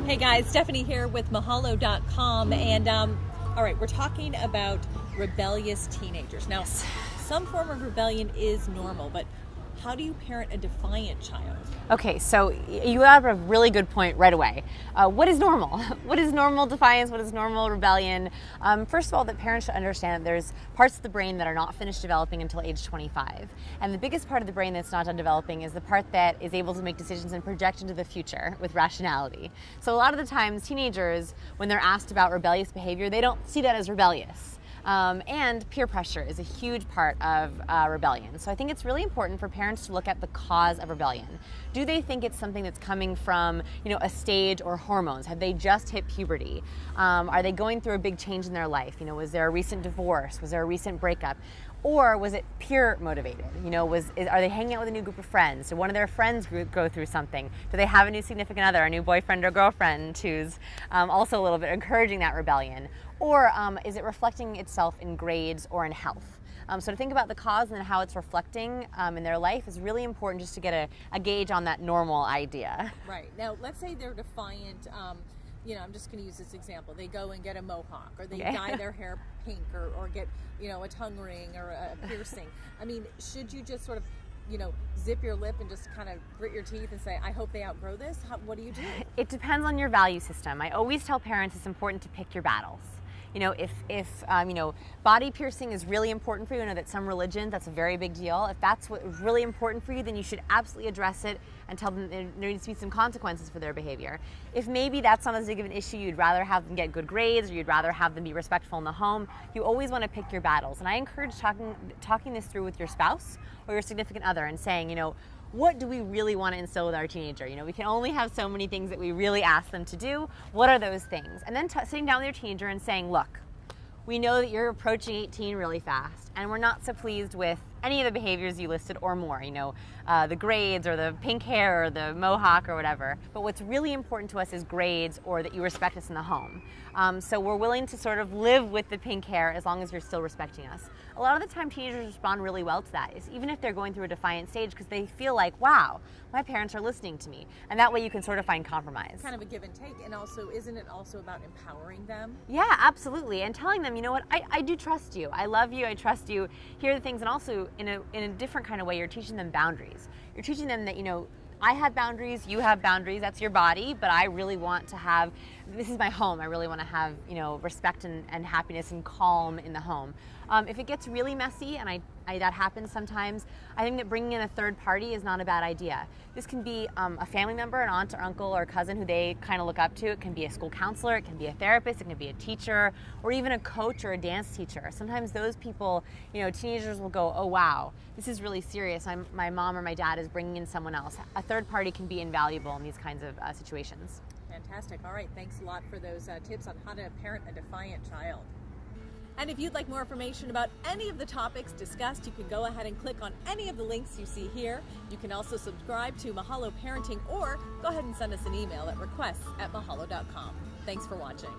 Hey guys, Stephanie here with Mahalo.com, and all right, we're talking about rebellious teenagers. Now, some form of rebellion is normal, but how do you parent a defiant child? Okay, so you have a really good point right away. What is normal? What is normal defiance? What is normal rebellion? First of all, that parents should understand that there's parts of the brain that are not finished developing until age 25. And the biggest part of the brain that's not done developing is the part that is able to make decisions and project into the future with rationality. So a lot of the times, teenagers, when they're asked about rebellious behavior, they don't see that as rebellious. And peer pressure is a huge part of rebellion. So I think it's really important for parents to look at the cause of rebellion. Do they think it's something that's coming from, a stage or hormones? Have they just hit puberty? Are they going through a big change in their life? Was there a recent divorce? Was there a recent breakup? Or was it peer motivated? Are they hanging out with a new group of friends? Did one of their friends go through something? Do they have a new significant other, a new boyfriend or girlfriend who's also a little bit encouraging that rebellion? Or is it reflecting itself in grades or in health? So to think about the cause and then how it's reflecting in their life is really important, just to get a gauge on that normal idea. Right. Now, let's say they're defiant. I'm just going to use this example. They go and get a mohawk, or they dye their hair pink, or get, a tongue ring or a piercing. I mean, should you just sort of, zip your lip and just kind of grit your teeth and say, I hope they outgrow this? What do you do? It depends on your value system. I always tell parents it's important to pick your battles. If body piercing is really important for you, I know that some religions, that's a very big deal. If that's what is really important for you, then you should absolutely address it and tell them there needs to be some consequences for their behavior. If maybe that's not as big of an issue, you'd rather have them get good grades, or you'd rather have them be respectful in the home, you always want to pick your battles. And I encourage talking this through with your spouse or your significant other and saying, what do we really want to instill with our teenager? We can only have so many things that we really ask them to do. What are those things? And then sitting down with your teenager and saying, look, we know that you're approaching 18 really fast, and we're not so pleased with any of the behaviors you listed or more, the grades or the pink hair or the mohawk or whatever. But what's really important to us is grades, or that you respect us in the home. So we're willing to sort of live with the pink hair as long as you're still respecting us. A lot of the time, teenagers respond really well to that, even if they're going through a defiant stage, because they feel like, wow, my parents are listening to me. And that way you can sort of find compromise. Kind of a give and take. And also, isn't it also about empowering them? Yeah, absolutely. And telling them, I do trust you. I love you. I trust you. Here are the things. And also, in a different kind of way, you're teaching them boundaries. You're teaching them that, I have boundaries, you have boundaries, that's your body, but I really want to have, this is my home, I really want to have, respect and happiness and calm in the home. If it gets really messy, and that happens sometimes, I think that bringing in a third party is not a bad idea. This can be a family member, an aunt or uncle or cousin who they kind of look up to. It can be a school counselor, it can be a therapist, it can be a teacher, or even a coach or a dance teacher. Sometimes those people, teenagers will go, oh wow, this is really serious. My mom or my dad is bringing in someone else. A third party can be invaluable in these kinds of situations. Fantastic. All right, thanks a lot for those tips on how to parent a defiant child. And if you'd like more information about any of the topics discussed, you can go ahead and click on any of the links you see here. You can also subscribe to Mahalo Parenting, or go ahead and send us an email at requests@mahalo.com. Thanks for watching.